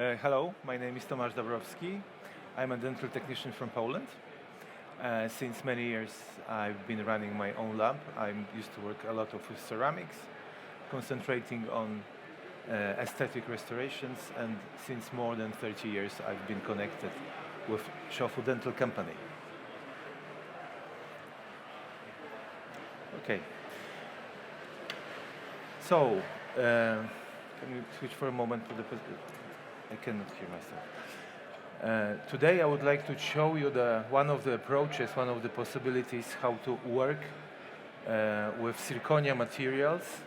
Hello, my name is Tomasz Dąbrowski. I'm a dental technician from Poland. Since many years I've been running my own lab. I used to work a lot with ceramics, concentrating on aesthetic restorations, and since more than 30 years I've been connected with SHOFU dental company. Okay. So, can we switch for a moment to the... I cannot hear myself. Today I would like to show you one of the approaches, one of the possibilities how to work with zirconia materials,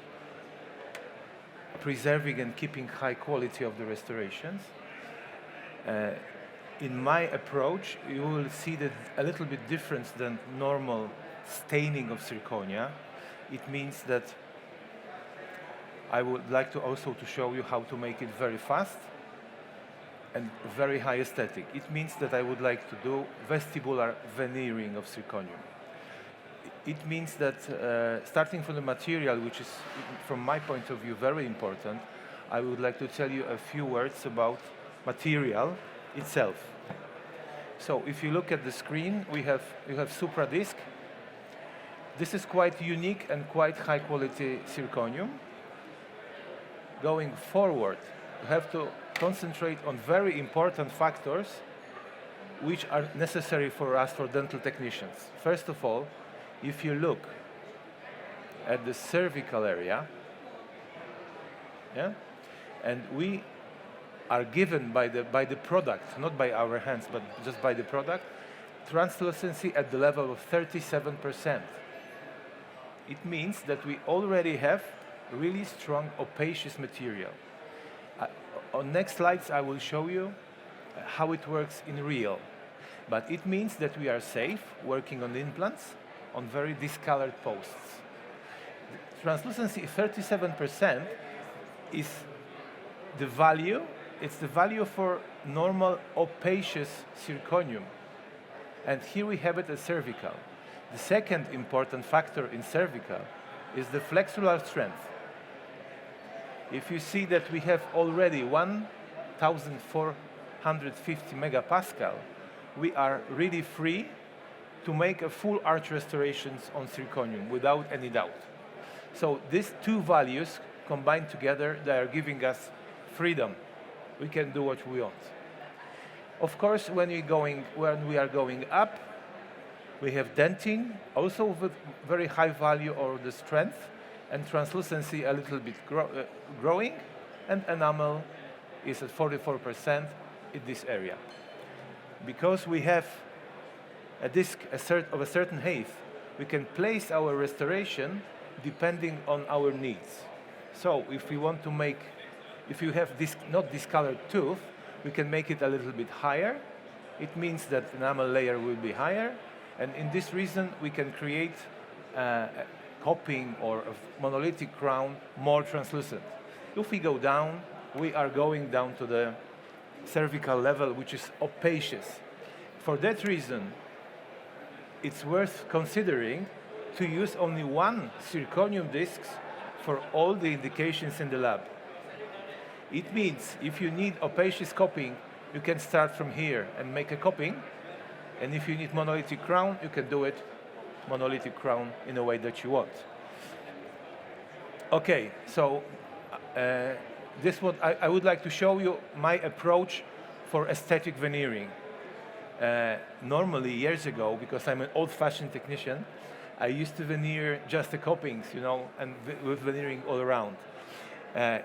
preserving and keeping high quality of the restorations. In my approach, you will see that a little bit different than normal staining of zirconia. It means that I would like to also to show you how to make it very fast and very high aesthetic. It means that I would like to do vestibular veneering of zirconium. It means that starting from the material, which is, from my point of view, very important, I would like to tell you a few words about material itself. So if you look at the screen, you have Supra disc. This is quite unique and quite high quality zirconium. Going forward, you have to concentrate on very important factors which are necessary for us, for dental technicians. First of all, if you look at the cervical area, and we are given by the product, not by our hands, but just by the product, translucency at the level of 37%. It means that we already have really strong opacious material. On next slides, I will show you how it works in real. But it means that we are safe working on implants on very discolored posts. The translucency 37% is the value. It's the value for normal opacious zirconium. And here we have it as cervical. The second important factor in cervical is the flexural strength. If you see that we have already 1,450 megapascal, we are really free to make a full arch restorations on zirconium without any doubt. So these two values combined together, they are giving us freedom. We can do what we want. Of course, when we are going up, we have dentin, also with very high value or the strength, and translucency a little bit growing, and enamel is at 44% in this area. Because we have a disc of a certain height, we can place our restoration depending on our needs. So if we want to make, if you have this not discolored tooth, we can make it a little bit higher. It means that enamel layer will be higher, and in this reason we can create coping or a monolithic crown more translucent. If we go down, we are going down to the cervical level, which is opacious. For that reason, it's worth considering to use only one zirconium disc for all the indications in the lab. It means if you need opacious coping, you can start from here and make a coping, and if you need monolithic crown, you can do it monolithic crown in a way that you want. Okay, so I would like to show you my approach for aesthetic veneering. Normally, years ago, because I'm an old-fashioned technician, I used to veneer just the copings, and with veneering all around.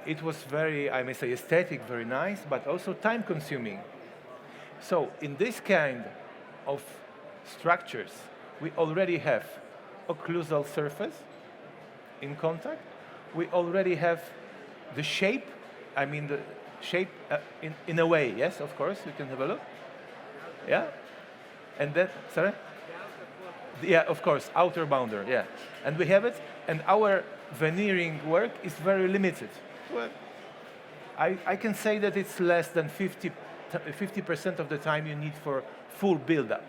It was very, I may say, aesthetic, very nice, but also time-consuming. So in this kind of structures, we already have occlusal surface in contact. We already have the shape, the shape in a way, yes, of course, you can have a look. Yeah? And then, sorry? Yeah, of course, outer boundary, yeah. And we have it, and our veneering work is very limited. Well, I can say that it's less than 50% of the time you need for full build-up.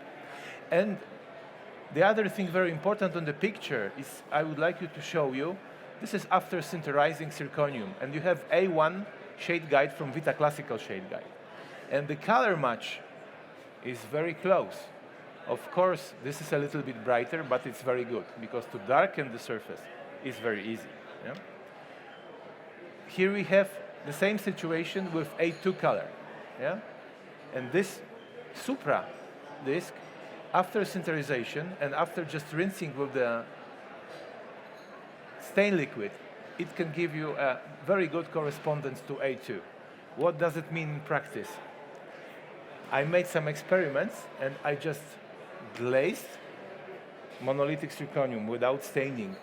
And the other thing very important on the picture is I would like you to show you, this is after sinterizing zirconium, and you have A1 shade guide from Vita Classical shade guide. And the color match is very close. Of course, this is a little bit brighter, but it's very good, because to darken the surface is very easy. Yeah? Here we have the same situation with A2 color. Yeah? And this Supra disc, after sinterization and after just rinsing with the stain liquid, it can give you a very good correspondence to A2. What does it mean in practice? I made some experiments and I just glazed monolithic zirconium without staining,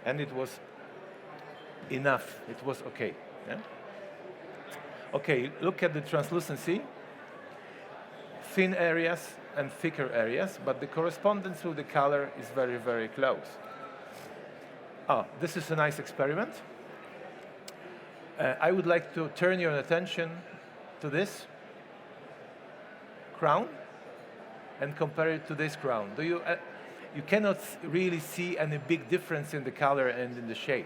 and it was enough. It was okay. Yeah? Okay, look at the translucency. Thin areas and thicker areas, but the correspondence with the color is very, very close. This is a nice experiment. I would like to turn your attention to this crown and compare it to this crown. You cannot really see any big difference in the color and in the shade.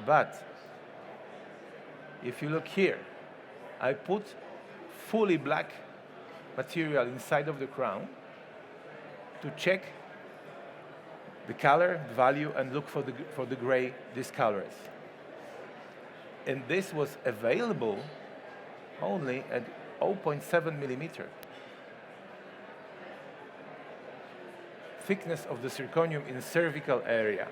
But if you look here, I put fully black material inside of the crown to check the color, the value, and look for the gray discolors. And this was available only at 0.7 millimeter. Thickness of the zirconium in the cervical area.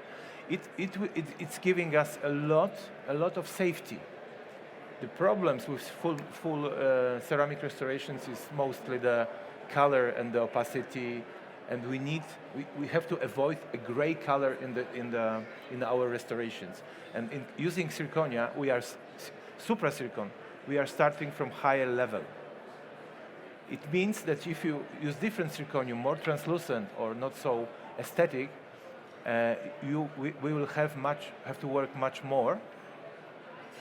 It's giving us a lot of safety. The problems with full ceramic restorations is mostly the color and the opacity, and we have to avoid a gray color in our restorations. And in using zirconia, we are Supra zircon. We are starting from higher level. It means that if you use different zirconium, more translucent or not so aesthetic, we will have to work much more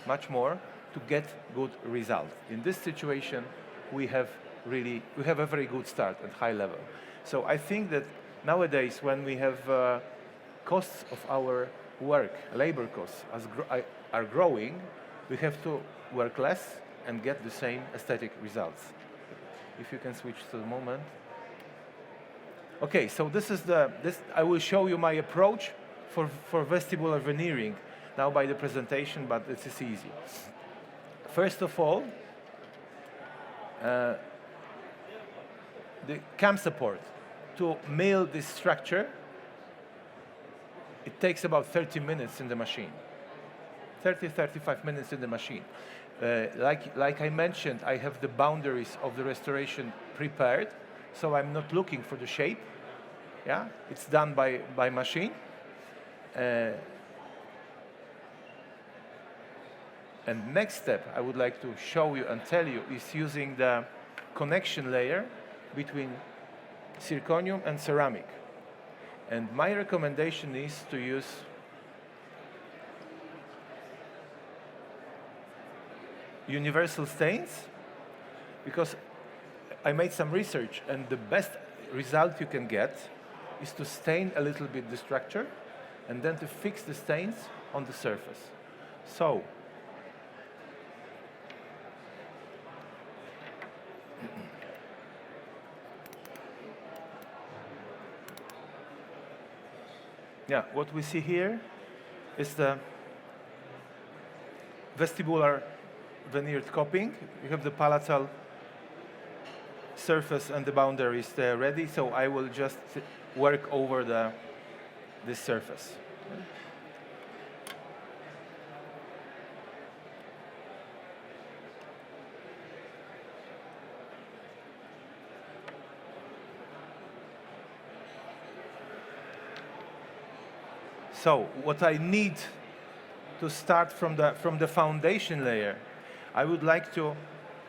to get good results. In this situation, we have a very good start at high level. So I think that nowadays, when we have costs of our work, labor costs are growing, we have to work less and get the same aesthetic results. If you can switch to the moment. Okay, so this I will show you my approach for vestibular veneering now by the presentation, but this is easy. First of all, the cam support. To mill this structure, it takes about 30 minutes in the machine. 30-35 minutes in the machine. Like I mentioned, I have the boundaries of the restoration prepared, so I'm not looking for the shape. Yeah, it's done by machine. And next step I would like to show you and tell you is using the connection layer between zirconium and ceramic. And my recommendation is to use universal stains, because I made some research, and the best result you can get is to stain a little bit the structure and then to fix the stains on the surface. So yeah, what we see here is the vestibular veneered coping. You have the palatal surface and the boundaries there ready, so I will just work over this surface. So what I need to start from the foundation layer, I would like to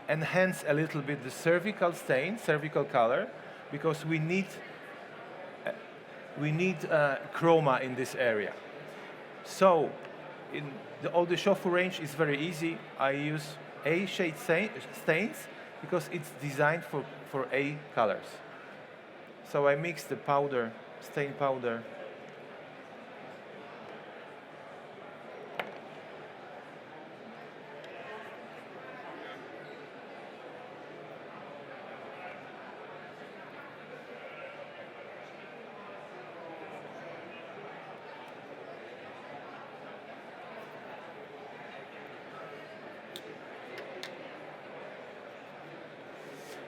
enhance a little bit the cervical stain, cervical color, because we need chroma in this area. So all the SHOFU range is very easy. I use A shade stains because it's designed for A colors. So I mix the powder, stain powder,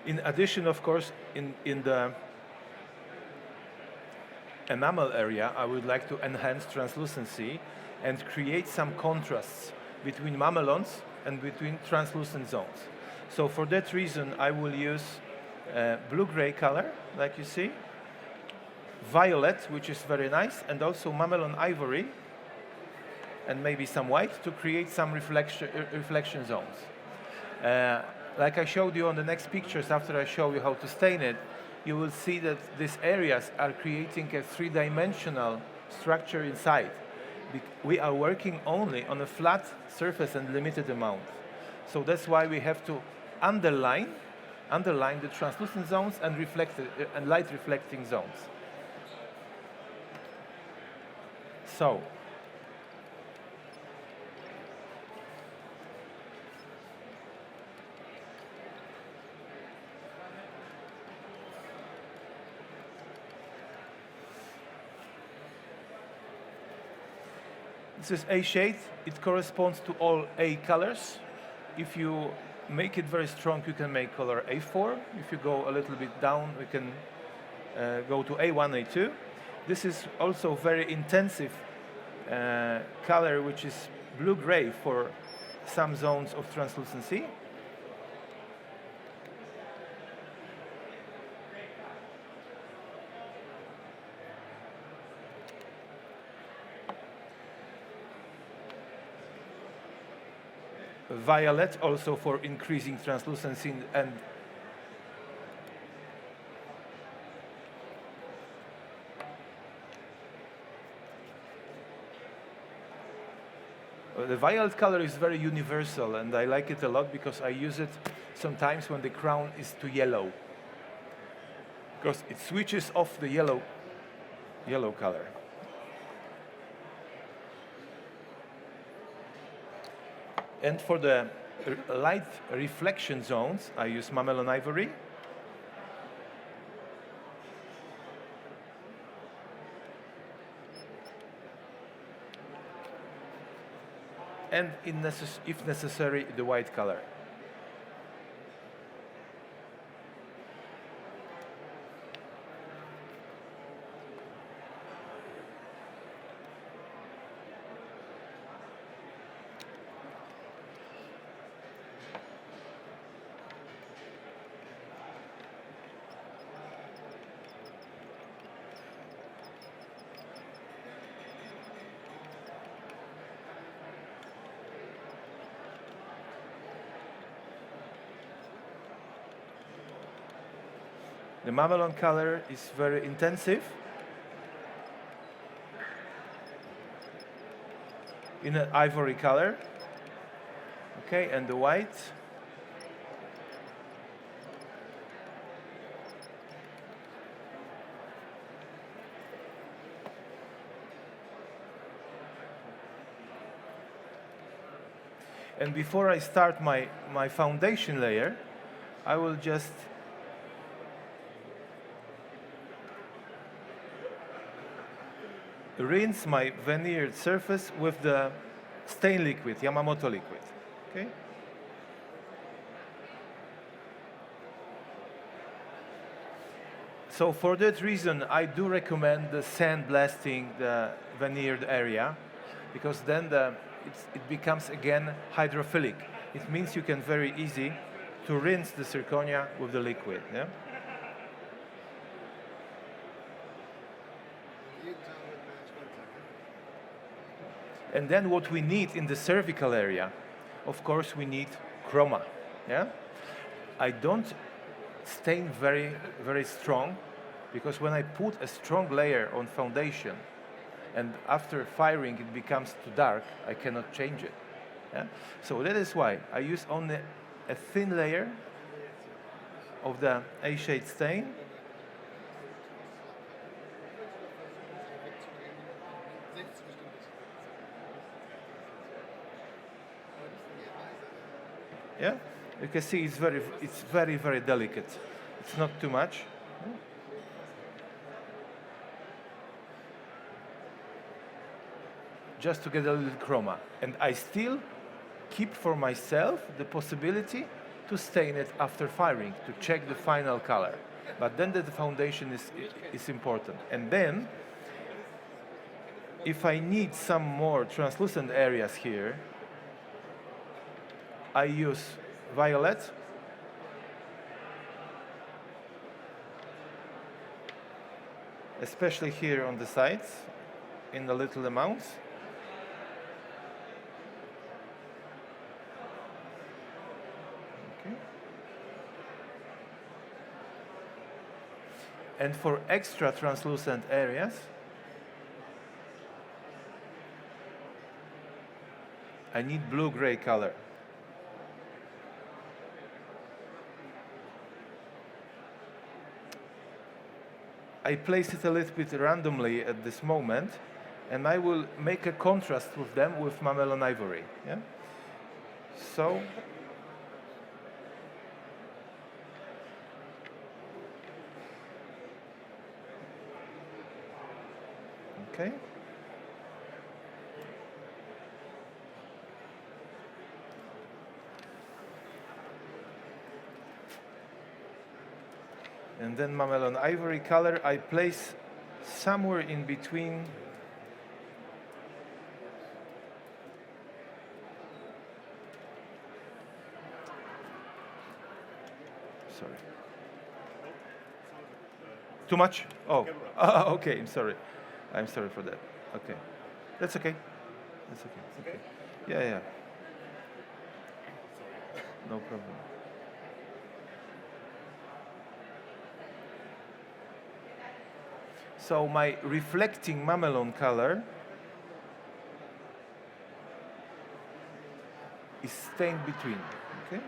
In addition, of course, in the enamel area, I would like to enhance translucency and create some contrasts between mamelons and between translucent zones. So for that reason, I will use blue-gray color, like you see, violet, which is very nice, and also mamelon ivory, and maybe some white to create some reflection zones. Like I showed you on the next pictures, after I show you how to stain it, you will see that these areas are creating a three-dimensional structure inside. We are working only on a flat surface and limited amount. So that's why we have to underline the translucent zones and light reflecting zones. So, this is A shade. It corresponds to all A colors. If you make it very strong, you can make color A4. If you go a little bit down, we can go to A1, A2. This is also very intensive color, which is blue-gray for some zones of translucency. Violet also for increasing translucency and the violet color is very universal, and I like it a lot because I use it sometimes when the crown is too yellow, because it switches off the yellow color. And for the light reflection zones, I use mamelon ivory. And if necessary, the white color. The mamelon color is very intensive. In an ivory color. Okay, and the white. And before I start my foundation layer, I will just rinse my veneered surface with the stain liquid, Yamamoto Liquid. Okay? So for that reason, I do recommend the sandblasting the veneered area, because then it becomes again hydrophilic. It means you can very easy to rinse the zirconia with the liquid. Yeah? And then what we need in the cervical area, of course, we need chroma. Yeah? I don't stain very, very strong, because when I put a strong layer on foundation, and after firing it becomes too dark, I cannot change it. Yeah? So that is why I use only a thin layer of the A-shade stain. Yeah, you can see it's very, very delicate. It's not too much. Just to get a little chroma. And I still keep for myself the possibility to stain it after firing, to check the final color. But then the foundation is important. And then, if I need some more translucent areas here, I use violet, especially here on the sides, in the little amounts. Okay. And for extra translucent areas, I need blue-gray color. I place it a little bit randomly at this moment, and I will make a contrast with them with mamelon ivory. Yeah? So, okay. And then mamelon ivory color I place somewhere in between sorry. Too much? Oh, okay, I'm sorry. I'm sorry for that. Okay. That's okay. That's okay. It's okay. Yeah, yeah. No problem. So my reflecting mamelon color is stained between, okay?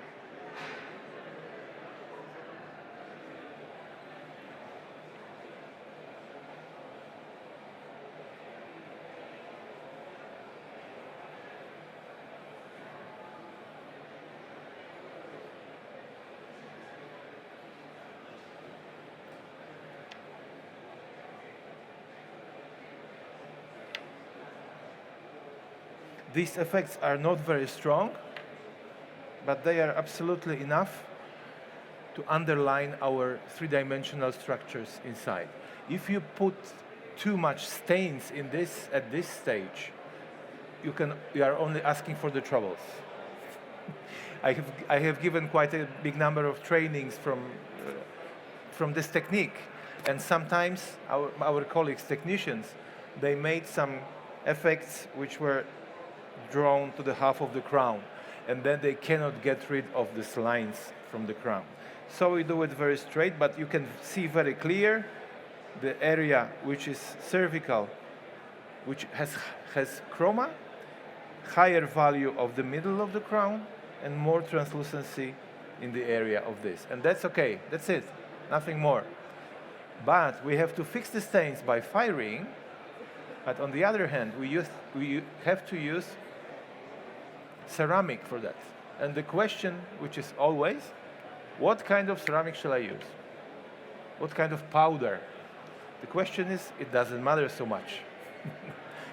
These effects are not very strong, but they are absolutely enough to underline our three-dimensional structures inside. If you put too much stains in this at this stage, you are only asking for the troubles. I have given quite a big number of trainings from this technique, and sometimes our colleagues, technicians, they made some effects which were drawn to the half of the crown, and then they cannot get rid of these lines from the crown. So we do it very straight, but you can see very clear the area which is cervical, which has chroma, higher value of the middle of the crown, and more translucency in the area of this. And that's okay, that's it, nothing more. But we have to fix the stains by firing, but on the other hand, we have to use ceramic for that. And the question, which is always, what kind of ceramic shall I use? What kind of powder? The question is, it doesn't matter so much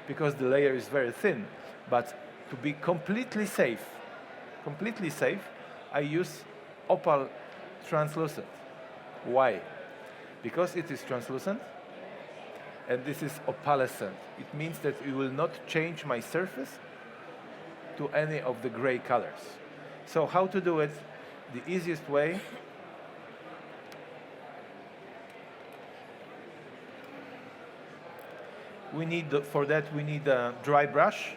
because the layer is very thin. But to be completely safe, I use opal translucent. Why? Because it is translucent and this is opalescent. It means that it will not change my surface to any of the gray colors. So how to do it? The easiest way, for that we need a dry brush.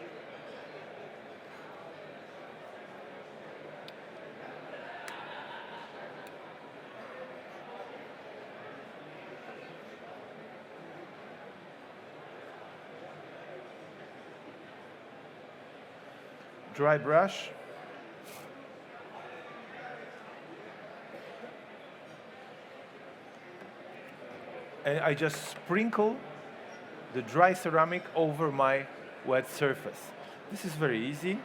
Dry brush. And I just sprinkle the dry ceramic over my wet surface. This is very easy.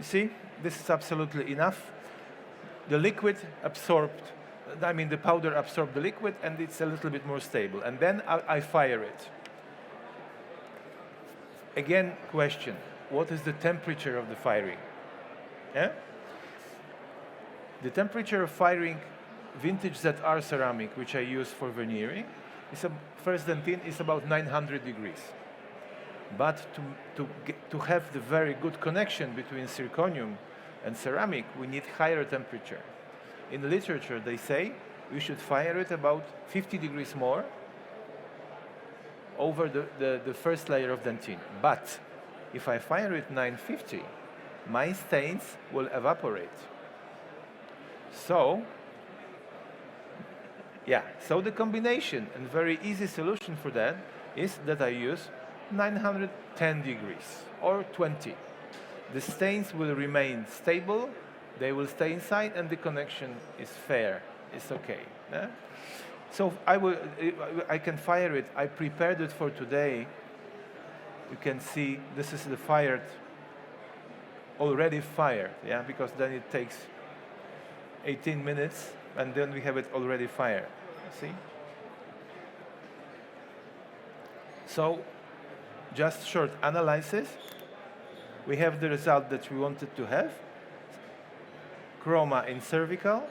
You see, this is absolutely enough. The liquid absorbed, I mean the powder absorbed the liquid and it's a little bit more stable. And then I fire it. Again, question, what is the temperature of the firing? Yeah? The temperature of firing vintage ZR ceramic, which I use for veneering, is first dentin is about 900 degrees. But to have the very good connection between zirconium and ceramic, we need higher temperature. In the literature, they say we should fire it about 50 degrees more over the first layer of dentin. But if I fire it 950, my stains will evaporate. So, yeah, so the combination and very easy solution for that is that I use 910 degrees or 20. The stains will remain stable, they will stay inside, and the connection is fair, it's okay. Yeah? So I can fire it. I prepared it for today. You can see this is the fired, already fired, yeah, because then it takes 18 minutes and then we have it already fired. See? So, just short analysis. We have the result that we wanted to have. Chroma in cervical,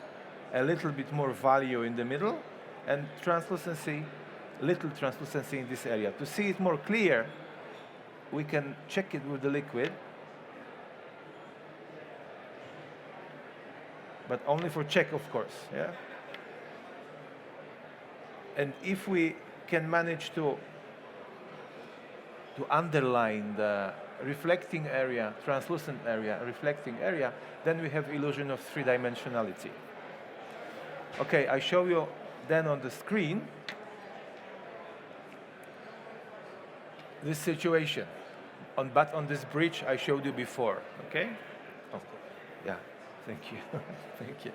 a little bit more value in the middle, and translucency, little translucency in this area. To see it more clear, we can check it with the liquid, but only for check, of course. Yeah. And if we can manage to underline the reflecting area, translucent area, reflecting area, then we have illusion of three-dimensionality. Okay, I show you then on the screen this situation, but on this bridge I showed you before. Okay? Oh, yeah. Thank you. Thank you.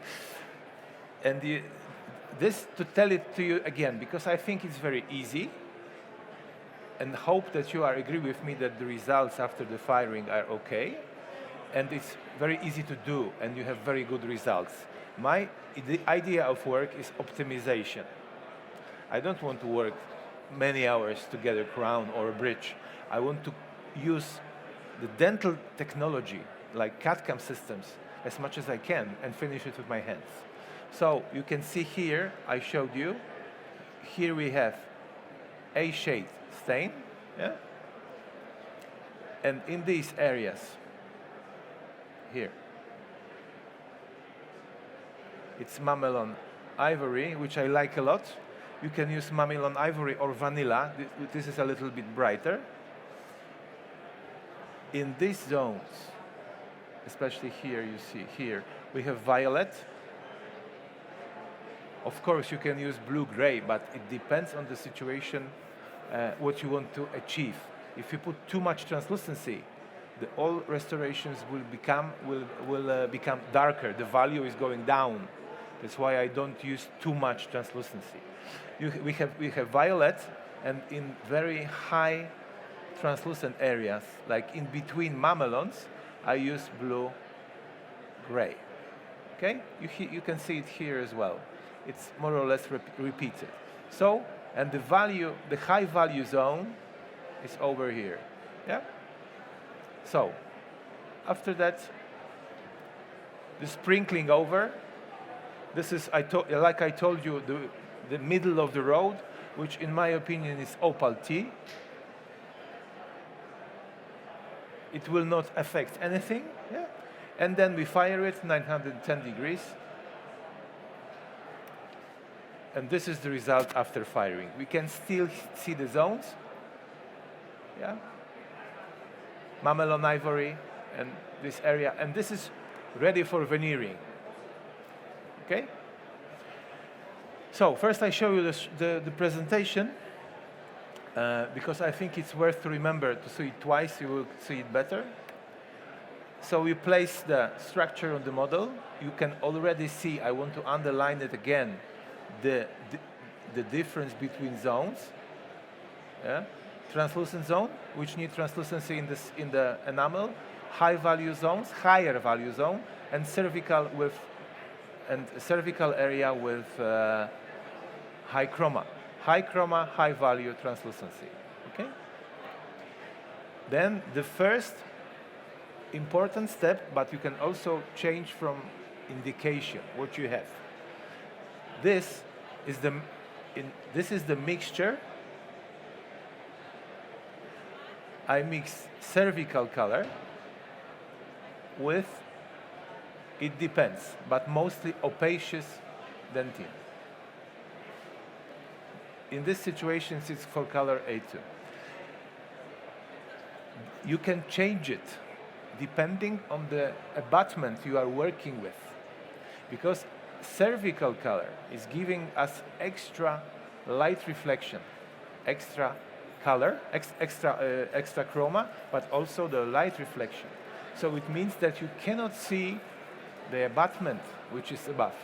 And this to tell it to you again, because I think it's very easy, and hope that you are agree with me that the results after the firing are okay, and it's very easy to do, and you have very good results. The idea of work is optimization. I don't want to work many hours to get a crown or a bridge. I want to use the dental technology, like CAD/CAM systems, as much as I can, and finish it with my hands. So you can see here, I showed you, here we have A-shade stain, yeah? And in these areas, here, it's mamelon ivory, which I like a lot. You can use mamelon ivory or vanilla. This is a little bit brighter. In these zones, especially here, you see here, we have violet. Of course, you can use blue-gray, but it depends on the situation, what you want to achieve. If you put too much translucency, all restorations will become darker. The value is going down. That's why I don't use too much translucency. We have violet, and in very high translucent areas, like in between mamelons, I use blue-gray. Okay, you can see it here as well. It's more or less repeated. So, and the high value zone is over here. Yeah. So, after that, the sprinkling over. This is, like I told you, the middle of the road, which in my opinion is opal T. It will not affect anything. Yeah. And then we fire it 910 degrees. And this is the result after firing. We can still see the zones. Yeah. Mamelon ivory and this area. And this is ready for veneering. Okay? So first I show you the presentation because I think it's worth to remember to see it twice, you will see it better. So we place the structure on the model. You can already see, I want to underline it again, the difference between zones. Yeah? Translucent zone, which need translucency in the enamel. high value zones, higher value zone, and cervical area with high chroma. High chroma, high value translucency. Okay? Then the first important step, but you can also change from indication what you have. This is the mixture. I mix cervical color with, it depends, but mostly opacious dentine. In this situation, it's for color A2. You can change it depending on the abutment you are working with, because cervical color is giving us extra light reflection, extra color, extra chroma, but also the light reflection. So it means that you cannot see the abutment which is above.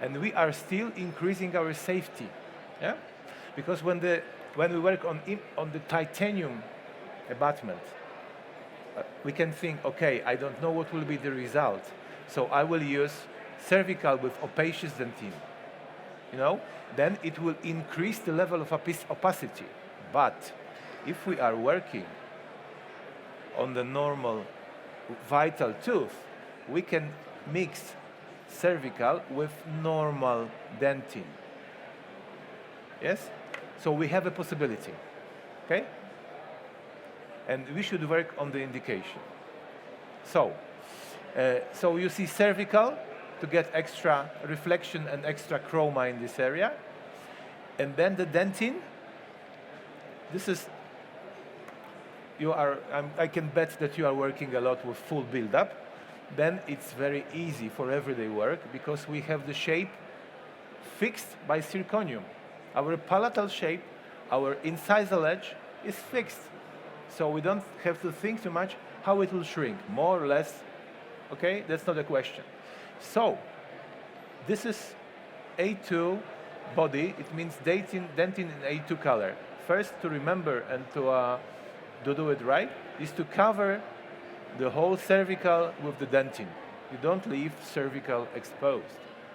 And we are still increasing our safety, yeah? Because when we work on the titanium abutment, we can think, okay, I don't know what will be the result, so I will use cervical with opacious dentine. You know, then it will increase the level of opacity. But if we are working on the normal vital tooth, we can mix cervical with normal dentine. Yes? So we have a possibility. Okay? And we should work on the indication. So you see cervical to get extra reflection and extra chroma in this area. And then the dentine, this is, I can bet that you are working a lot with full build-up. Then it's very easy for everyday work because we have the shape fixed by zirconium. Our palatal shape, our incisal edge is fixed. So we don't have to think too much how it will shrink, more or less. Okay, that's not a question. So this is A2 body. It means dentine in A2 color. First, to remember and to do it right, is to cover the whole cervical with the dentine. You don't leave cervical exposed.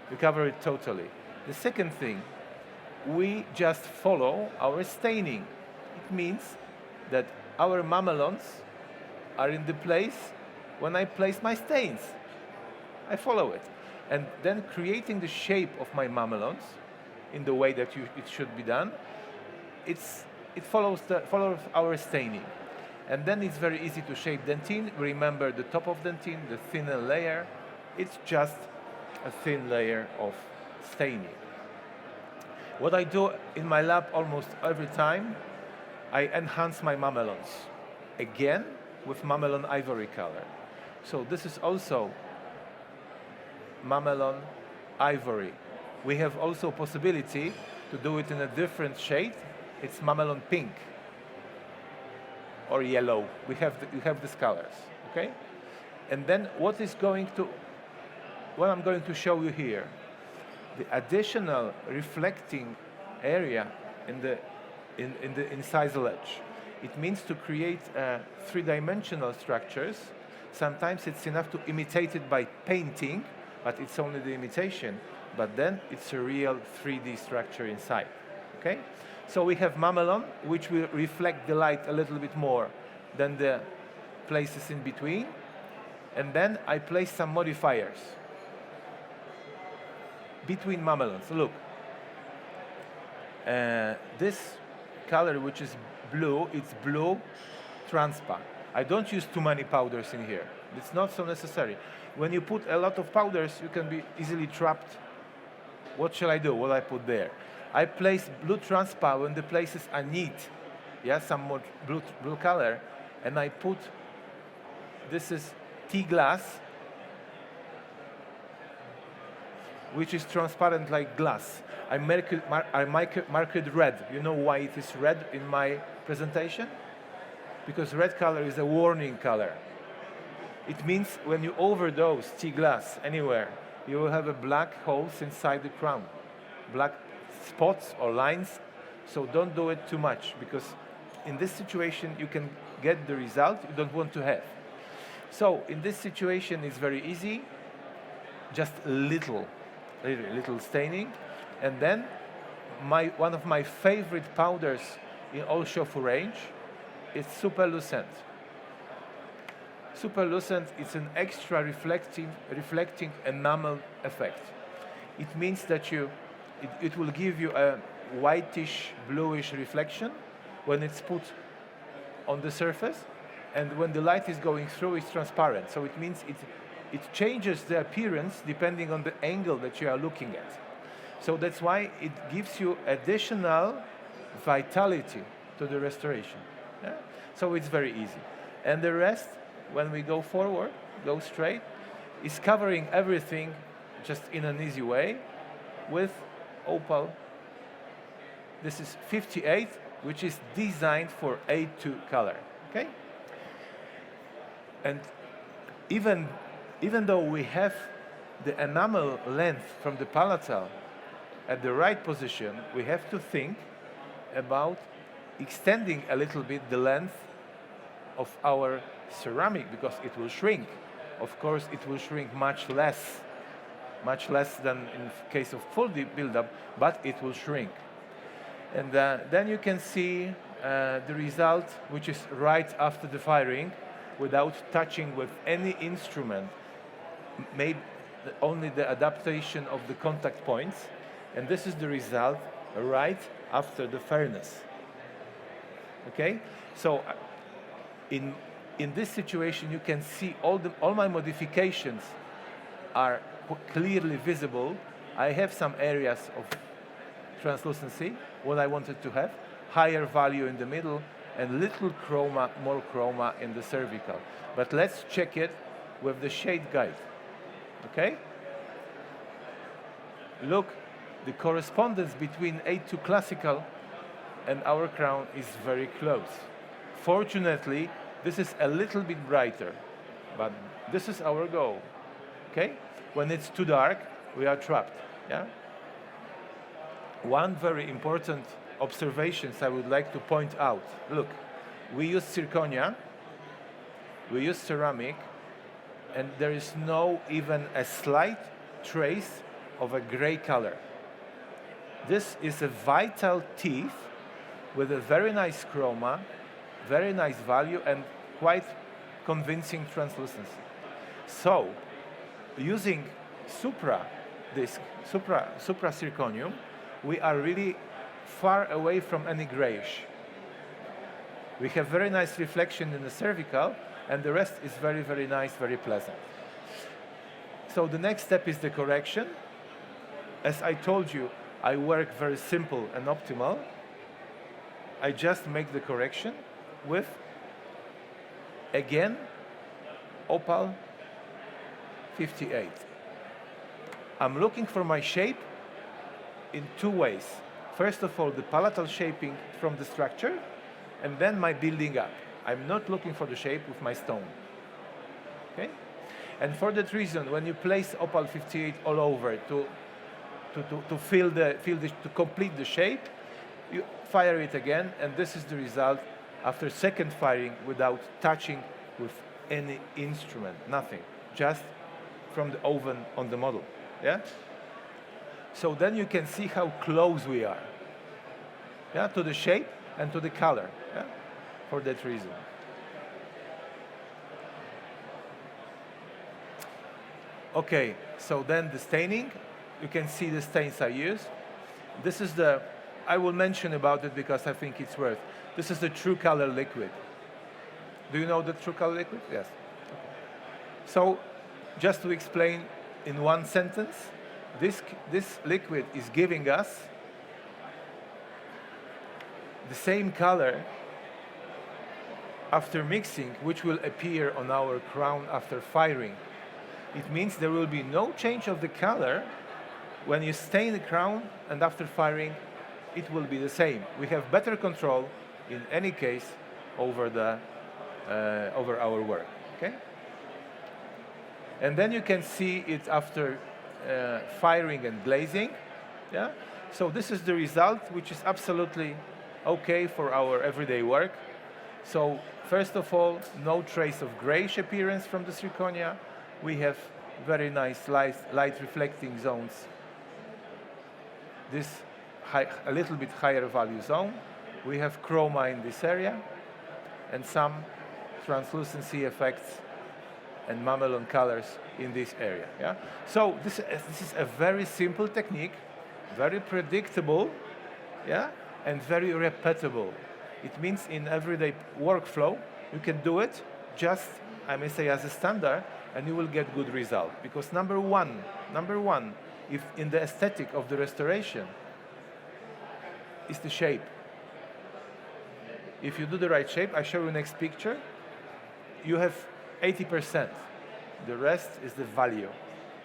You cover it totally. The second thing, we just follow our staining. It means that our mamelons are in the place when I place my stains. I follow it. And then creating the shape of my mamelons in the way that it should be done, it follows our staining. And then it's very easy to shape dentine. Remember the top of dentine, the thinner layer. It's just a thin layer of staining. What I do in my lab almost every time, I enhance my mamelons. Again, with mamelon ivory color. So this is also mamelon ivory. We have also possibility to do it in a different shade. It's mamelon pink or yellow. We have these colors, okay? And then what I'm going to show you here, the additional reflecting area in the incisal edge. It means to create three-dimensional structures. Sometimes it's enough to imitate it by painting, but it's only the imitation. But then it's a real 3D structure inside, okay? So we have mamelon, which will reflect the light a little bit more than the places in between. And then I place some modifiers between mamelons. Look, this color, which is blue, it's blue transparent. I don't use too many powders in here. It's not so necessary. When you put a lot of powders, you can be easily trapped. What shall I do? What I put there? I place blue transparent when the places are neat. Yeah, some more blue color. And I put, this is tea glass, which is transparent like glass. I mark it red. You know why it is red in my presentation? Because red color is a warning color. It means when you overdose tea glass anywhere, you will have a black holes inside the crown, black spots or lines. So don't do it too much, because in this situation you can get the result you don't want to have. So in this situation, it's very easy, just little staining, and then one of my favorite powders in all SHOFU range is Super Lucent. Super Lucent is an extra reflecting enamel effect. It means that it will give you a whitish, bluish reflection when it's put on the surface, and when the light is going through, it's transparent. So it means it changes the appearance depending on the angle that you are looking at. So that's why it gives you additional vitality to the restoration. Yeah? So it's very easy. And the rest, when we go forward, go straight, is covering everything just in an easy way with opal. This is 58, which is designed for A2 color. Okay? And even though we have the enamel length from the palatal at the right position, we have to think about extending a little bit the length of our ceramic, because it will shrink. Of course, it will shrink much less than in case of full build-up, but it will shrink. And then you can see the result, which is right after the firing, without touching with any instrument, maybe only the adaptation of the contact points. And this is the result right after the furnace. Okay? So in this situation, you can see all my modifications are clearly visible. I have some areas of translucency, what I wanted to have, higher value in the middle, and little chroma, more chroma in the cervical. But let's check it with the shade guide. Okay? Look, the correspondence between A2 classical and our crown is very close. Fortunately, this is a little bit brighter, but this is our goal. Okay? When it's too dark, we are trapped. Yeah? One very important observation I would like to point out. Look, we use zirconia, we use ceramic, and there is no even a slight trace of a gray color. This is a vital teeth with a very nice chroma, very nice value, and quite convincing translucency. So, using Supra disc, Supra zirconium, we are really far away from any grayish. We have very nice reflection in the cervical, and the rest is very, very nice, very pleasant. So the next step is the correction. As I told you, I work very simple and optimal. I just make the correction with, again, opal 58. I'm looking for my shape in two ways. First of all, the palatal shaping from the structure, and then my building up. I'm not looking for the shape with my stone. Okay? And for that reason, when you place opal 58 all over to complete the shape, you fire it again, and this is the result after second firing without touching with any instrument, nothing, just from the oven on the model. Yeah? So then you can see how close we are, yeah, to the shape and to the color, yeah, for that reason. Okay, so then the staining, you can see the stains I use. This is I will mention about it because I think it's worth. This is the True Color Liquid. Do you know the True Color Liquid? Yes. Okay. So, just to explain in one sentence, this liquid is giving us the same color after mixing, which will appear on our crown after firing. It means there will be no change of the color when you stain the crown, and after firing, it will be the same. We have better control, in any case, over our work. Okay? And then you can see it after firing and glazing. Yeah? So this is the result, which is absolutely okay for our everyday work. So first of all, no trace of grayish appearance from the zirconia. We have very nice light reflecting zones. This a little bit higher value zone. We have chroma in this area and some translucency effects and mamelon colors in this area. Yeah? So this is a very simple technique, very predictable, yeah, and very repeatable. It means in everyday workflow, you can do it just, I may say, as a standard, and you will get good result. Because number one, if in the aesthetic of the restoration, is the shape. If you do the right shape, I show you next picture, you have 80%. The rest is the value.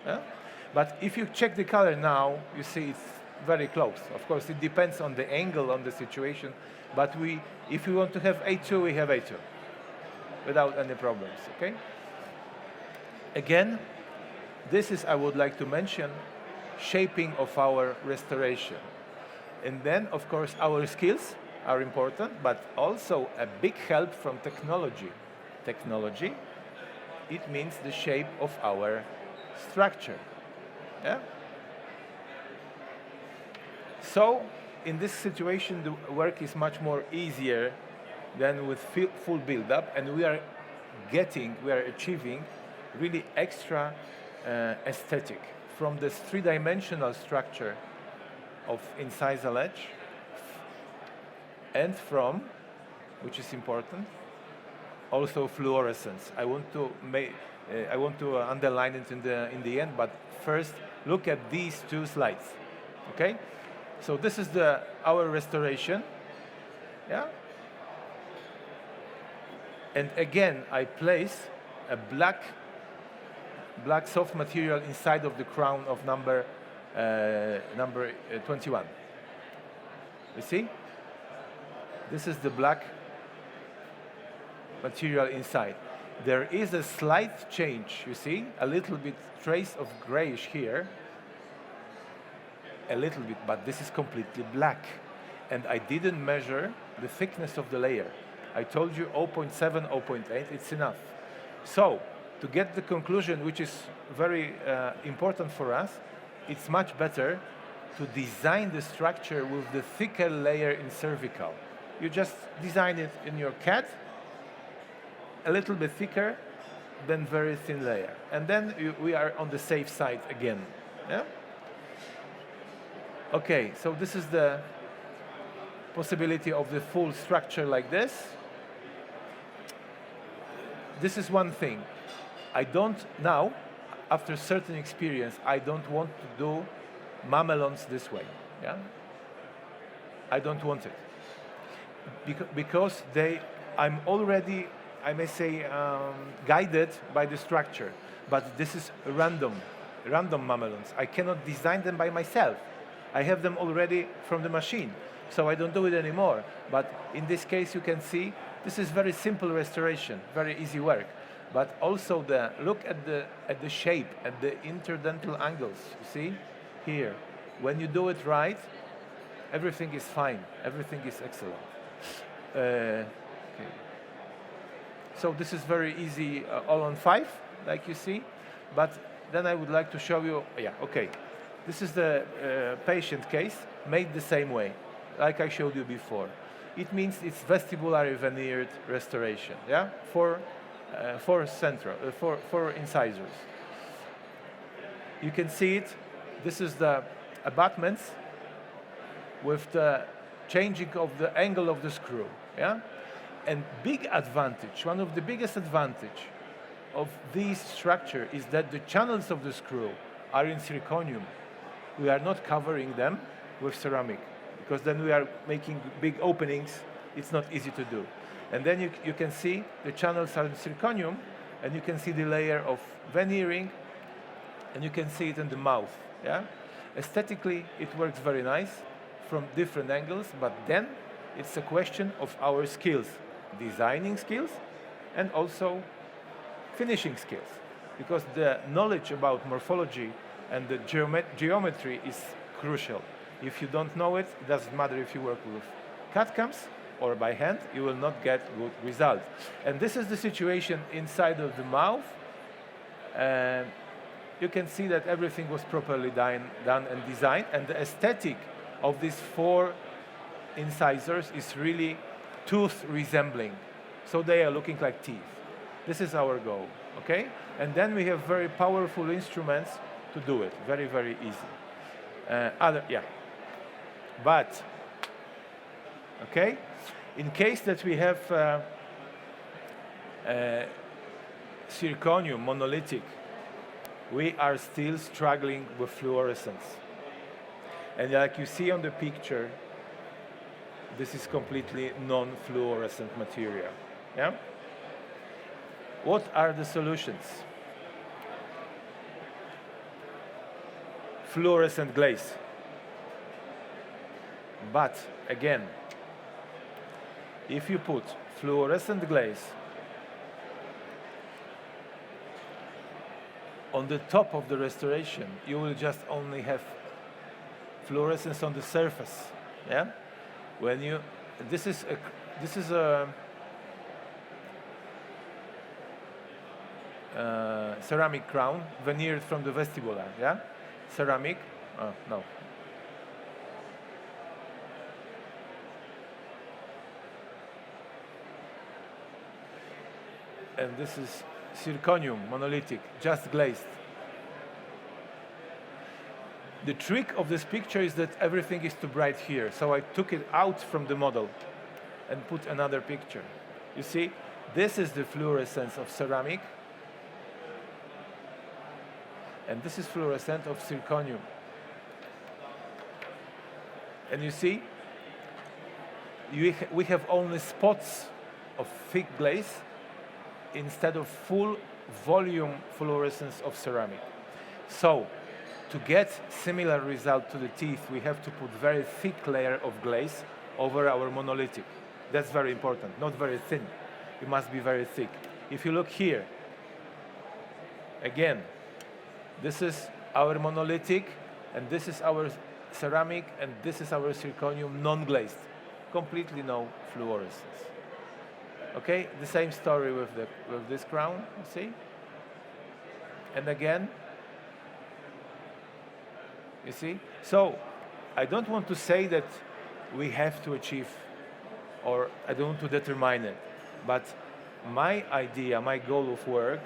Yeah? But if you check the color now, you see it's very close. Of course, it depends on the angle, on the situation, but if we want to have A2, we have A2 without any problems, okay? Again, this is, I would like to mention, shaping of our restoration. And then, of course, our skills are important, but also a big help from technology. Technology, it means the shape of our structure. Yeah? So, in this situation, the work is much more easier than with full build-up, and we are achieving really extra aesthetic from this three-dimensional structure of incisal edge, and from, which is important, also fluorescence. I want to underline it in the end, but first look at these two slides. Okay, so this is our restoration. Yeah, and again I place a black soft material inside of the crown of number 21. You see? This is the black material inside. There is a slight change, you see? A little bit trace of grayish here. A little bit, but this is completely black. And I didn't measure the thickness of the layer. I told you 0.7, 0.8, it's enough. So, to get the conclusion, which is very important for us, it's much better to design the structure with the thicker layer in cervical. You just design it in your CAD, a little bit thicker than very thin layer. And then we are on the safe side again. Yeah? Okay, so this is the possibility of the full structure like this. This is one thing. I don't now, after certain experience, I don't want to do mamelons this way. Yeah? I don't want it. Because I'm already, I may say, guided by the structure. But this is random mamelons. I cannot design them by myself. I have them already from the machine. So I don't do it anymore. But in this case, you can see, this is very simple restoration, very easy work. But also look at the shape, at the interdental angles. You see here, when you do it right, everything is fine. Everything is excellent. Okay. So this is very easy, all on 5, like you see. But then I would like to show you. Yeah. Okay. This is the patient case made the same way, like I showed you before. It means it's vestibular veneered restoration. Yeah. For incisors. You can see it. This is the abutments with the changing of the angle of the screw. Yeah? And big advantage, one of the biggest advantage of this structure is that the channels of the screw are in zirconium. We are not covering them with ceramic, because then we are making big openings. It's not easy to do. And then you can see the channels are in zirconium, and you can see the layer of veneering, and you can see it in the mouth. Yeah? Aesthetically, it works very nice from different angles, but then it's a question of our skills, designing skills, and also finishing skills. Because the knowledge about morphology and the geometry is crucial. If you don't know it, it doesn't matter if you work with CAD-CAMs or by hand, you will not get good results. And this is the situation inside of the mouth. And you can see that everything was properly done and designed, and the aesthetic of these 4 incisors is really tooth resembling. So they are looking like teeth. This is our goal, okay? And then we have very powerful instruments to do it, very, very easy. But, okay? In case that we have zirconium, monolithic, we are still struggling with fluorescence. And like you see on the picture, this is completely non-fluorescent material. Yeah? What are the solutions? Fluorescent glaze. But again, if you put fluorescent glaze on the top of the restoration, you will just only have fluorescence on the surface. Yeah? When you, this is a ceramic crown veneered from the vestibular. Yeah, ceramic. Oh, no. And this is zirconium, monolithic, just glazed. The trick of this picture is that everything is too bright here, so I took it out from the model and put another picture. You see, this is the fluorescence of ceramic, and this is fluorescent of zirconium. And you see, we have only spots of thick glaze instead of full volume fluorescence of ceramic. So, to get similar result to the teeth, we have to put very thick layer of glaze over our monolithic. That's very important, not very thin. It must be very thick. If you look here, again, this is our monolithic, and this is our ceramic, and this is our zirconium non-glazed. Completely no fluorescence. Okay, the same story with this crown, you see? And again, you see? So, I don't want to say that we have to achieve, or I don't want to determine it, but my idea, my goal of work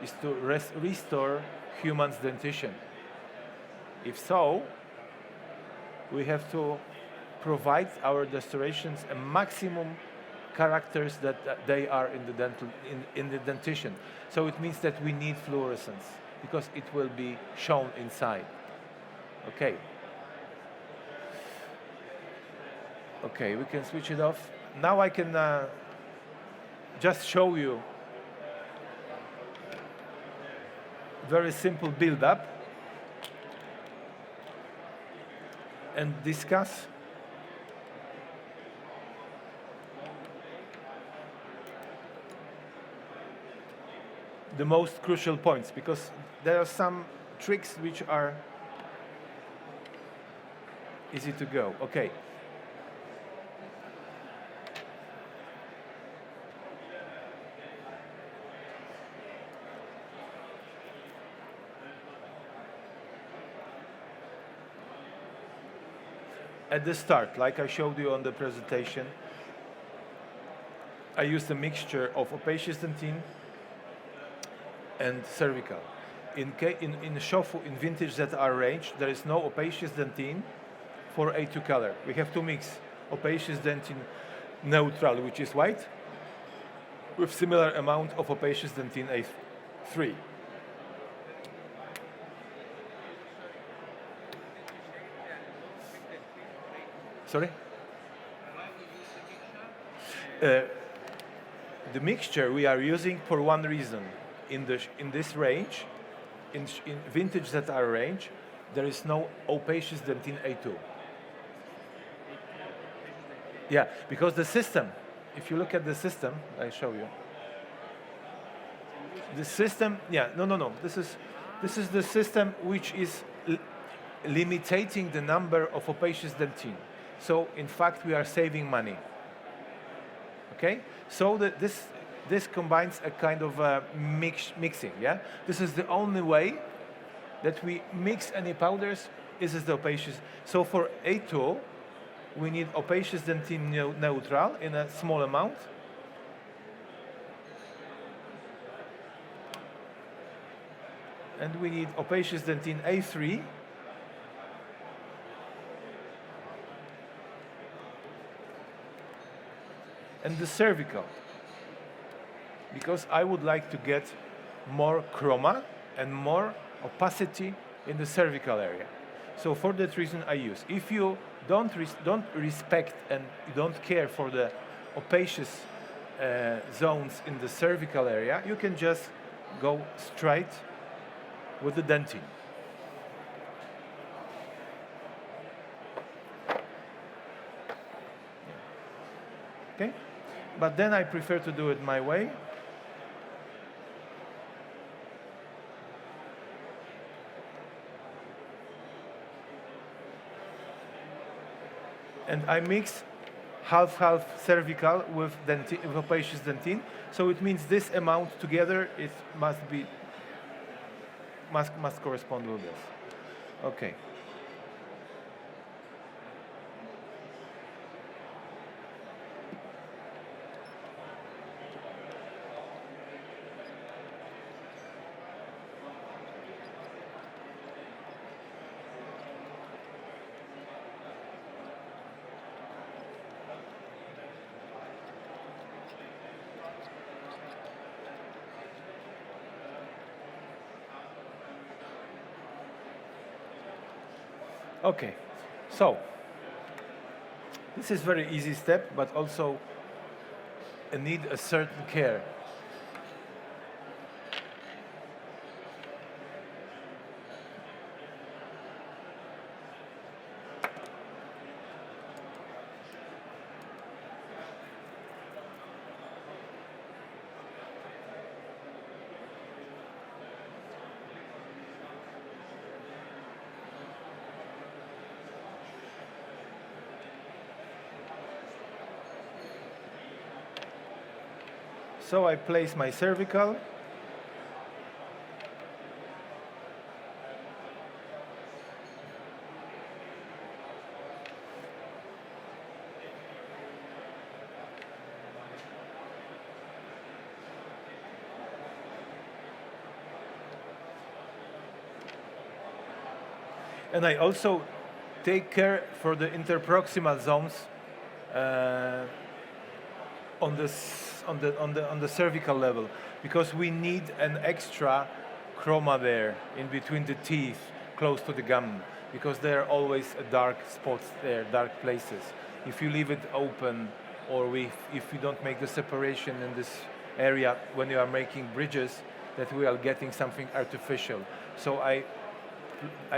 is to restore human's dentition. If so, we have to provide our restorations a maximum characters that they are in the dentition. So it means that we need fluorescence because it will be shown inside. Okay. Okay, we can switch it off. Now I can just show you very simple build-up and discuss the most crucial points, because there are some tricks which are easy to go. Okay. At the start, like I showed you on the presentation, I used a mixture of opacious dentine and cervical. In SHOFU, in vintage ZR range, there is no opacious dentine for A2 color. We have to mix opacious dentine neutral, which is white, with similar amount of opacious dentine A3. Sorry? The mixture we are using for one reason. In this range, in vintage ZR range, there is no opacious dentine A2. Yeah, because the system, if you look at the system, I show you. The system, yeah, no. This is the system which is limiting the number of opacious dentine. So in fact, we are saving money. Okay, so this combines a kind of mixing. Yeah, this is the only way that we mix any powders. This is the opacious. So for A2, we need opacious dentine neutral in a small amount. And we need opacious dentine A3. And the cervical, because I would like to get more chroma and more opacity in the cervical area. So for that reason I use. If you don't respect and you don't care for the opacious zones in the cervical area, you can just go straight with the dentine. Okay? But then I prefer to do it my way. And I mix half-half cervical with opacious dentine. So it means this amount together it must correspond with this. Okay. Okay, so this is very easy step, but also need a certain care. So I place my cervical. And I also take care for the interproximal zones on the cervical level, because we need an extra chroma there in between the teeth, close to the gum, because there are always dark spots there, dark places. If you leave it open, or if you don't make the separation in this area when you are making bridges, that we are getting something artificial. So I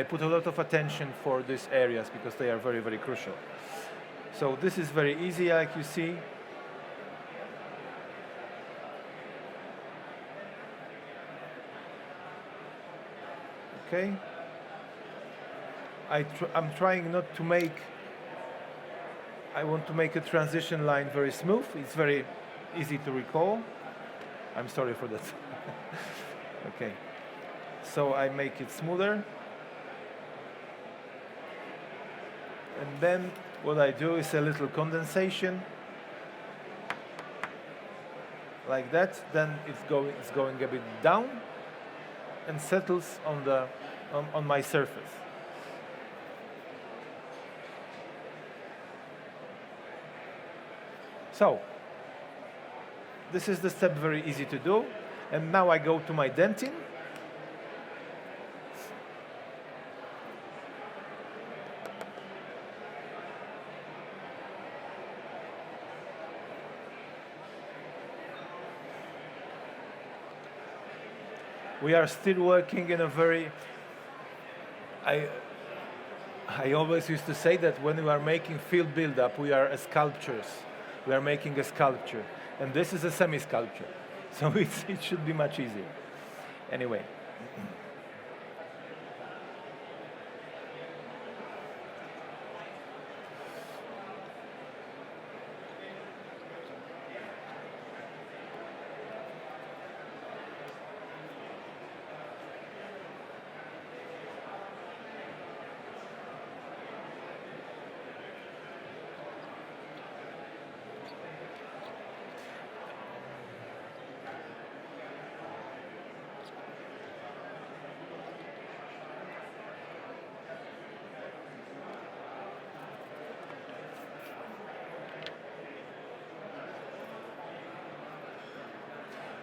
put a lot of attention for these areas because they are very, very crucial. So this is very easy, like you see. Okay. I'm trying not to make. I want to make a transition line very smooth. It's very easy to recall. I'm sorry for that. Okay. So I make it smoother. And then what I do is a little condensation, like that. Then it's going a bit down and settles on my surface. So this is the step, very easy to do. And now I go to my dentine. We are still working in a very, I always used to say that when we are making field build-up, we are sculptors. We are making a sculpture. And this is a semi-sculpture. So it should be much easier. Anyway.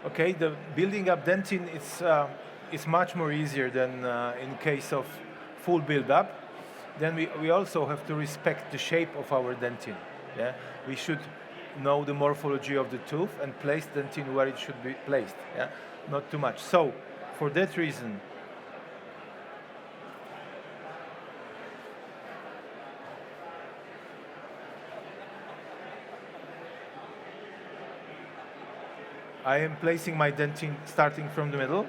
Okay, the building up dentin is much more easier than in case of full build-up. Then we also have to respect the shape of our dentin. Yeah, we should know the morphology of the tooth and place dentin where it should be placed. Yeah, not too much. So, for that reason, I am placing my dentin starting from the middle.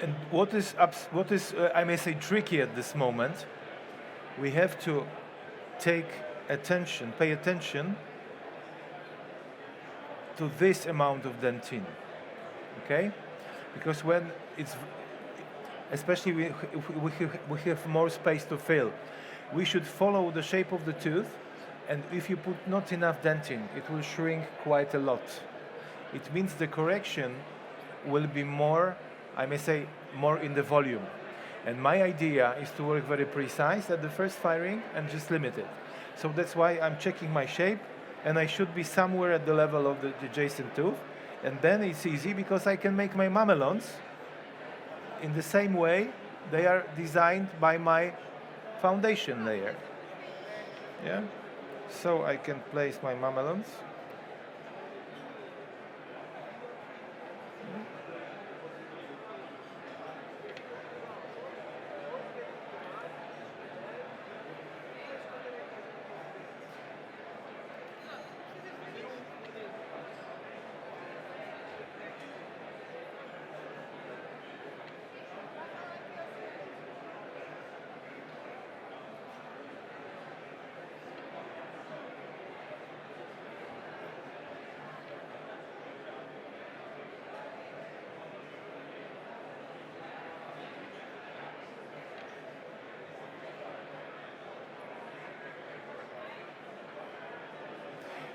And what is I may say tricky at this moment, we have to pay attention to this amount of dentin, okay? Because when it's, especially if we have more space to fill, we should follow the shape of the tooth, and if you put not enough dentin, it will shrink quite a lot. It means the correction will be more, I may say, more in the volume. And my idea is to work very precise at the first firing and just limit it. So that's why I'm checking my shape, and I should be somewhere at the level of the adjacent tooth. And then it's easy because I can make my mamelons in the same way they are designed by my foundation layer. Yeah? So I can place my mamelons.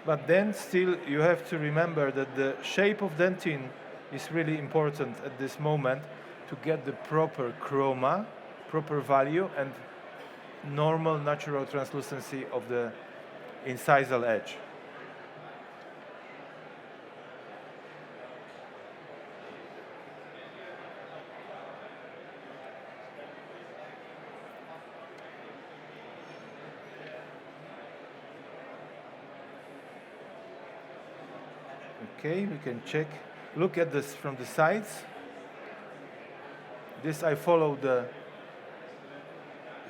But then still you have to remember that the shape of dentin is really important at this moment to get the proper chroma, proper value, and normal natural translucency of the incisal edge. Okay, we can check. Look at this from the sides. This I follow the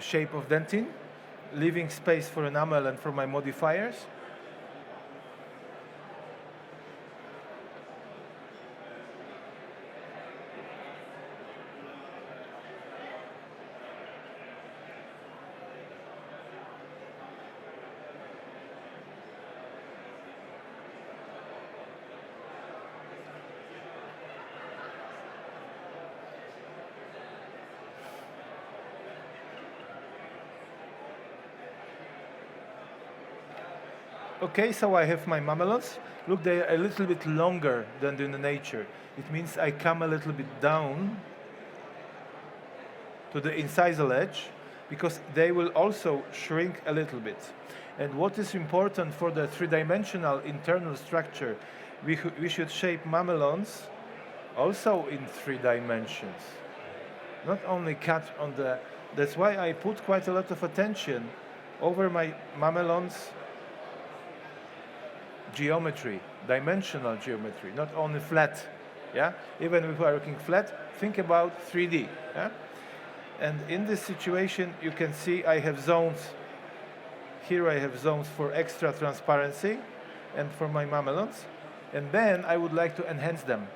shape of dentin, leaving space for enamel and for my modifiers. Okay, so I have my mamelons. Look, they're a little bit longer than in the nature. It means I come a little bit down to the incisal edge because they will also shrink a little bit. And what is important for the three-dimensional internal structure, we should shape mamelons also in 3 dimensions. Not only cut on the... That's why I put quite a lot of attention over my mamelons geometry, dimensional geometry, not only flat Yeah? Even if we are working flat, think about 3D. Yeah? And in this situation, you can see I have zones. Here I have zones for extra transparency and for my mamelons. And then I would like to enhance them.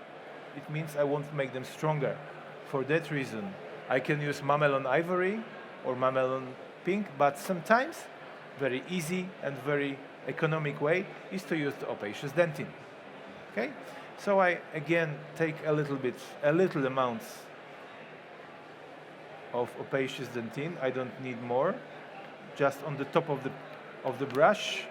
It means I want to make them stronger. For that reason, I can use mamelon ivory or mamelon pink, but sometimes very easy and very economic way is to use the opacious dentin. Okay? So I again take a little amount of opacious dentin. I don't need more. Just on the top of the brush.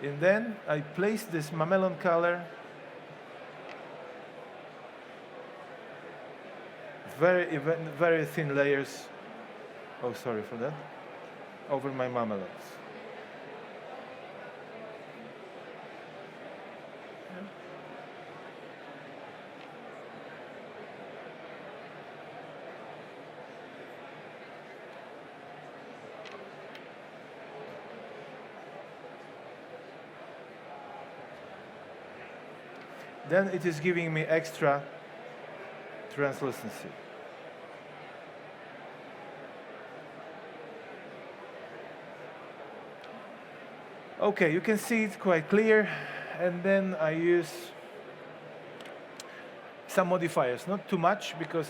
And then I place this mamelon color very thin layers. Oh, sorry for that. Over my mamelons. Then it is giving me extra translucency. Okay, you can see it's quite clear, and then I use some modifiers, not too much, because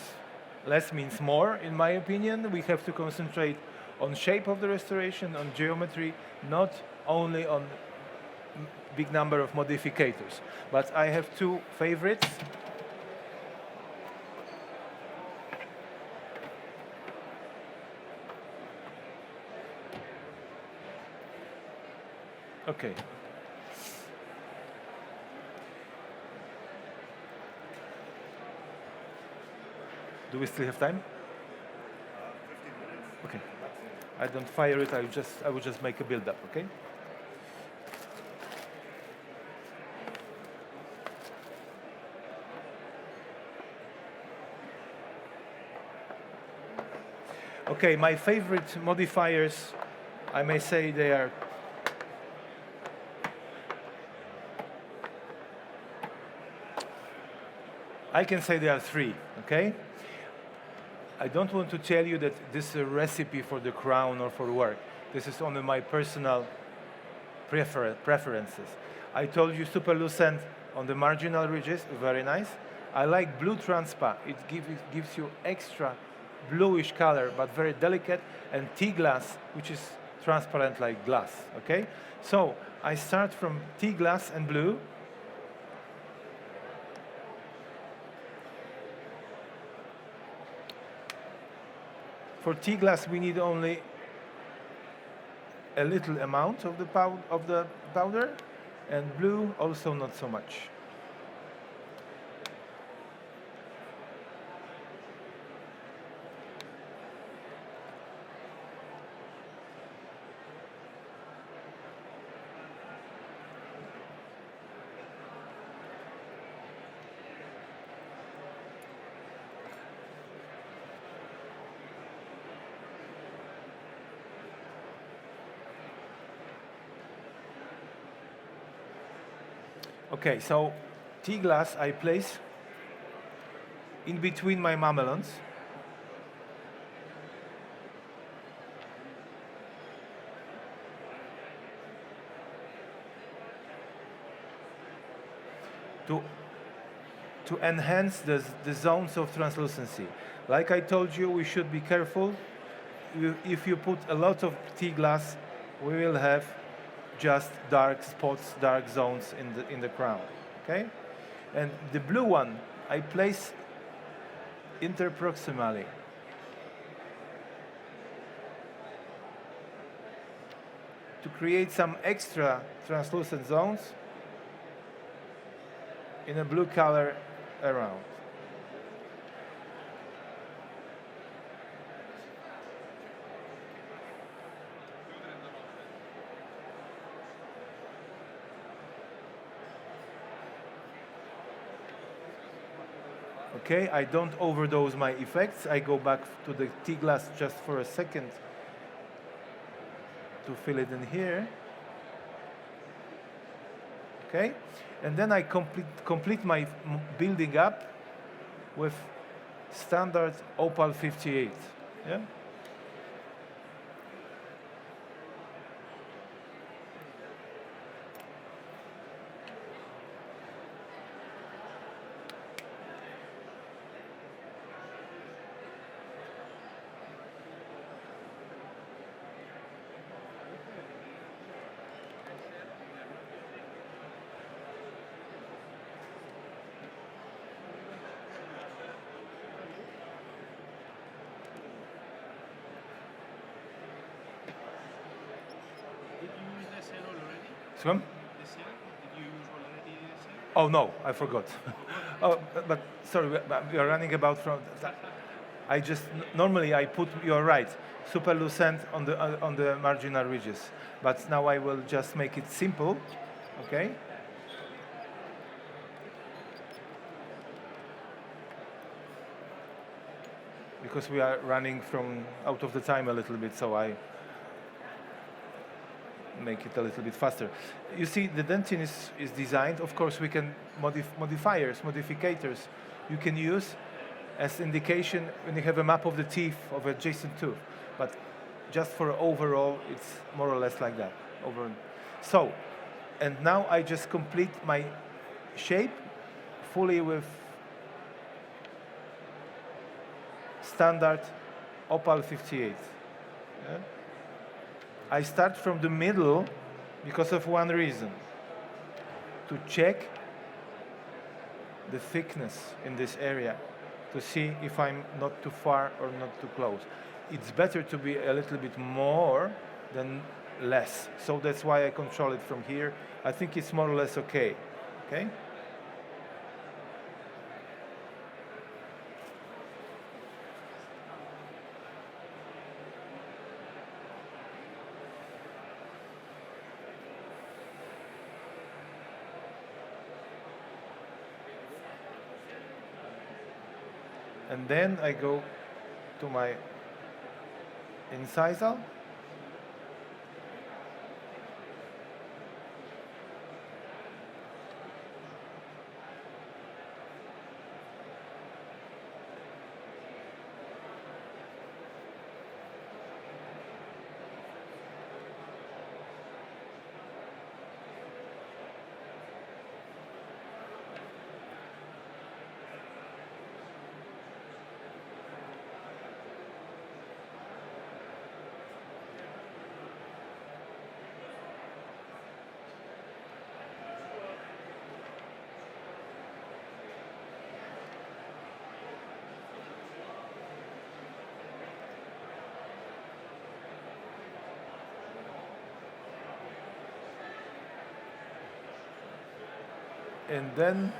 less means more, in my opinion. We have to concentrate on shape of the restoration, on geometry, not only on big number of modificators. But I have two favorites. Okay. Do we still have time? 15 minutes. Okay. I don't fire it. I will just make a build-up. Okay. Okay, my favorite modifiers, I may say they are I can say there are three, okay? I don't want to tell you that this is a recipe for the crown or for work. This is only my personal preferences. I told you super Lucent on the marginal ridges, very nice. I like blue transpa. It gives you extra bluish color, but very delicate, and T-glass, which is transparent like glass, okay? So I start from T-glass and blue. For T-glass, we need only a little amount of the powder, and blue also not so much. Okay, so T-glass I place in between my mamelons. To enhance the zones of translucency. Like I told you, we should be careful. If you put a lot of T-glass, we will have just dark spots, dark zones in the crown, okay? And the blue one I place interproximally. To create some extra translucent zones in a blue color around. Okay, I don't overdose my effects. I go back to the T-glass just for a second to fill it in here. okay? And then I complete my building up with standard Opal 58, yeah? Did you use the cell already? Swim? The cell? Did you use already the cell? Oh no, I forgot. Oh, but sorry, we are running about from. I just normally I put. You're right. Super Lucent on the marginal ridges, but now I will just make it simple, okay? Because we are running from out of the time a little bit, so I make it a little bit faster. You see, the dentin is designed. Of course, we can modificators. You can use as indication when you have a map of the teeth of adjacent tooth. But just for overall, it's more or less like that. So, and now I just complete my shape fully with standard Opal 58. Yeah? I start from the middle because of one reason: to check the thickness in this area, to see if I'm not too far or not too close. It's better to be a little bit more than less. So that's why I control it from here. I think it's more or less okay. Okay? And then I go to my incisor. And then,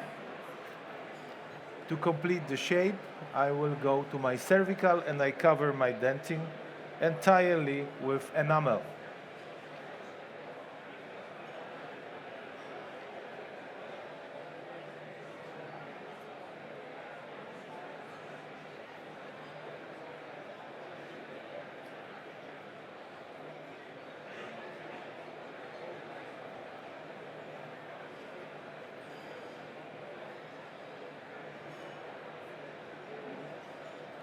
to complete the shape, I will go to my cervical and I cover my dentin entirely with enamel.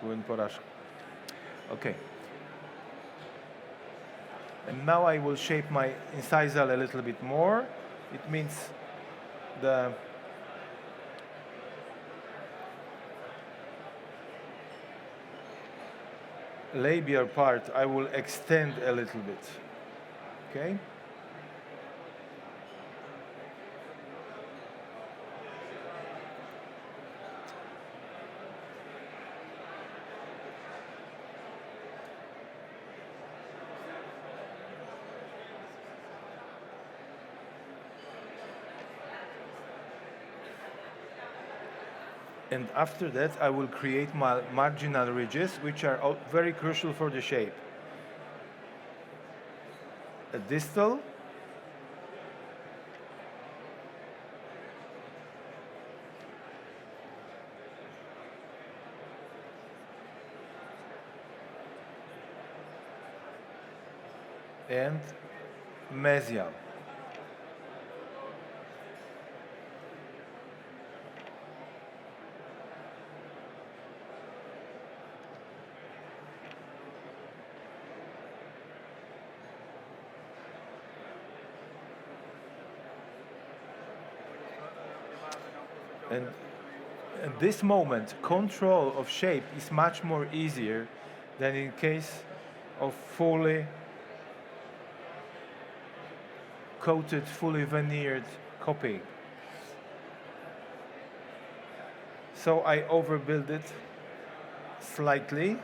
Byłem porażką. Okay. And now I will shape my incisal a little bit more. It means the labial part I will extend a little bit. Okay? And after that, I will create my marginal ridges, which are very crucial for the shape. A distal, and mesial. And at this moment, control of shape is much more easier than in case of fully coated, fully veneered copy. So I overbuild it slightly.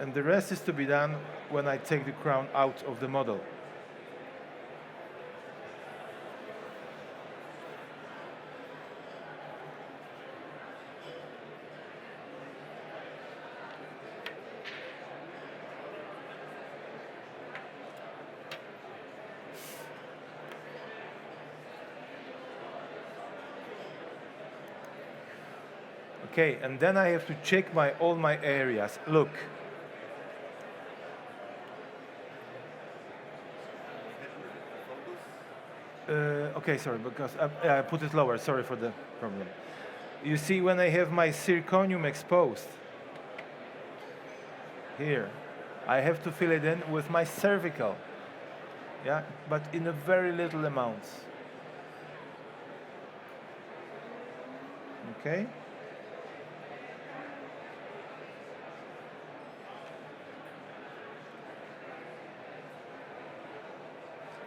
And the rest is to be done when I take the crown out of the model. Okay, and then I have to check all my areas. Look. Okay, sorry, because I put it lower. Sorry for the problem. You see, when I have my zirconium exposed here, I have to fill it in with my cervical. Yeah, but in a very little amounts. Okay.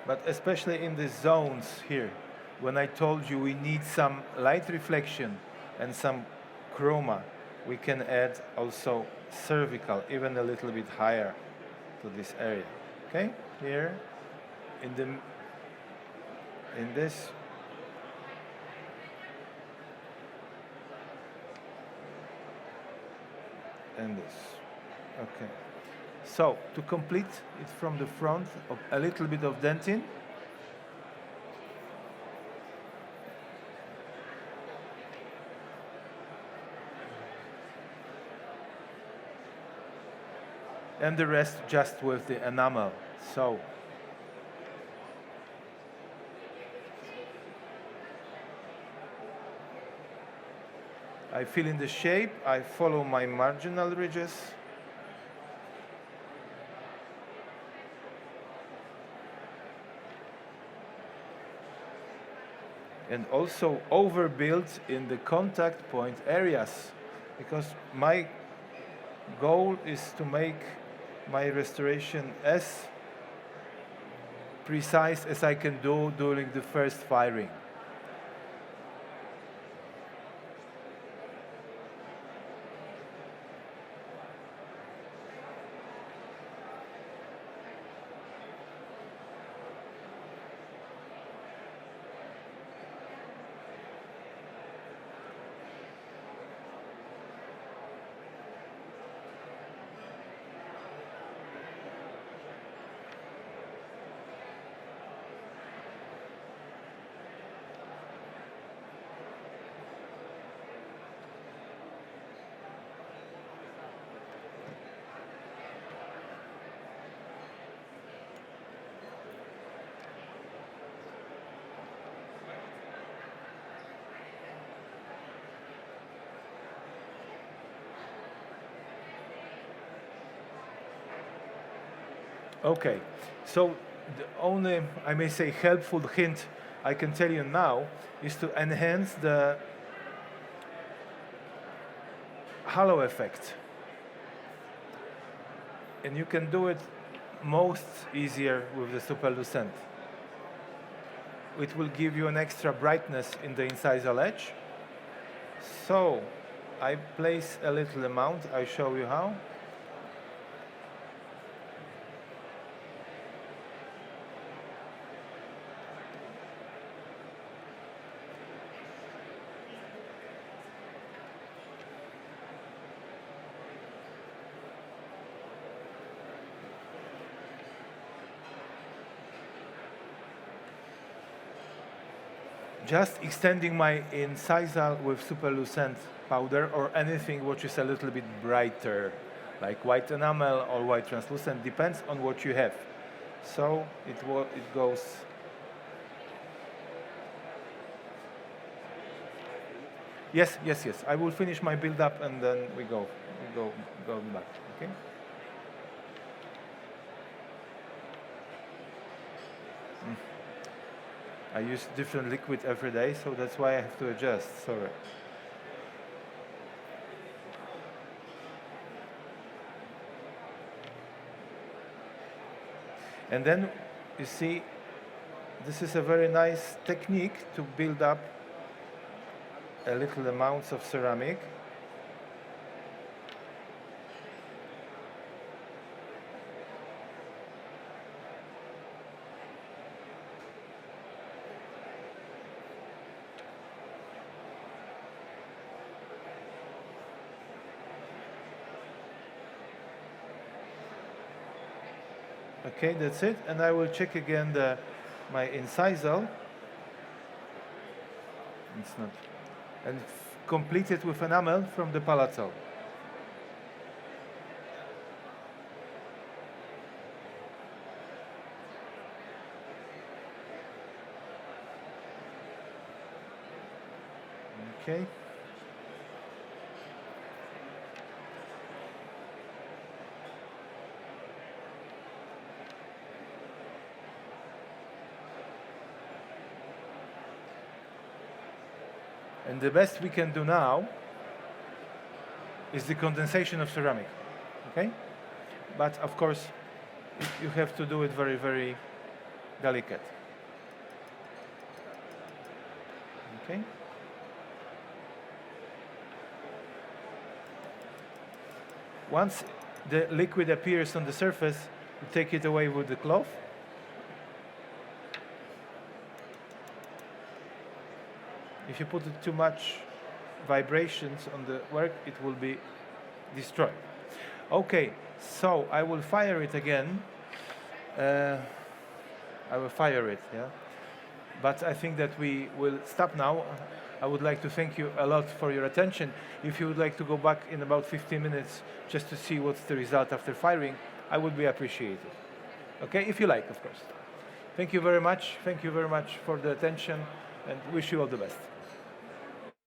But especially in the zones here, when I told you we need some light reflection and some chroma, we can add also cervical, even a little bit higher to this area. Okay, here, in this, and this. Okay. So, to complete it from the front, a little bit of dentin. And the rest just with the enamel. So, I fill in the shape, I follow my marginal ridges. And also overbuild in the contact point areas, because my goal is to make my restoration as precise as I can do during the first firing. Okay, so the only, I may say, helpful hint I can tell you now is to enhance the halo effect. And you can do it most easier with the Super Lucent. It will give you an extra brightness in the incisal edge. So I place a little amount, I show you how. Just extending my incisal with Super Lucent powder or anything which is a little bit brighter, like white enamel or white translucent, depends on what you have. So it goes. Yes. I will finish my build up and then we go back. Okay. I use different liquid every day, so that's why I have to adjust. Sorry. And then you see, this is a very nice technique to build up a little amounts of ceramic. Okay, that's it, and I will check again my incisor. It's not, and complete it with enamel from the palatal. Okay. And the best we can do now is the condensation of ceramic, okay? But of course, you have to do it very, very delicate. Okay? Once the liquid appears on the surface, you take it away with the cloth. If you put too much vibrations on the work, it will be destroyed. Okay, so I will fire it again. I will fire it, yeah. But I think that we will stop now. I would like to thank you a lot for your attention. If you would like to go back in about 15 minutes just to see what's the result after firing, I would be appreciated. Okay, if you like, of course. Thank you very much. Thank you very much for the attention, and wish you all the best.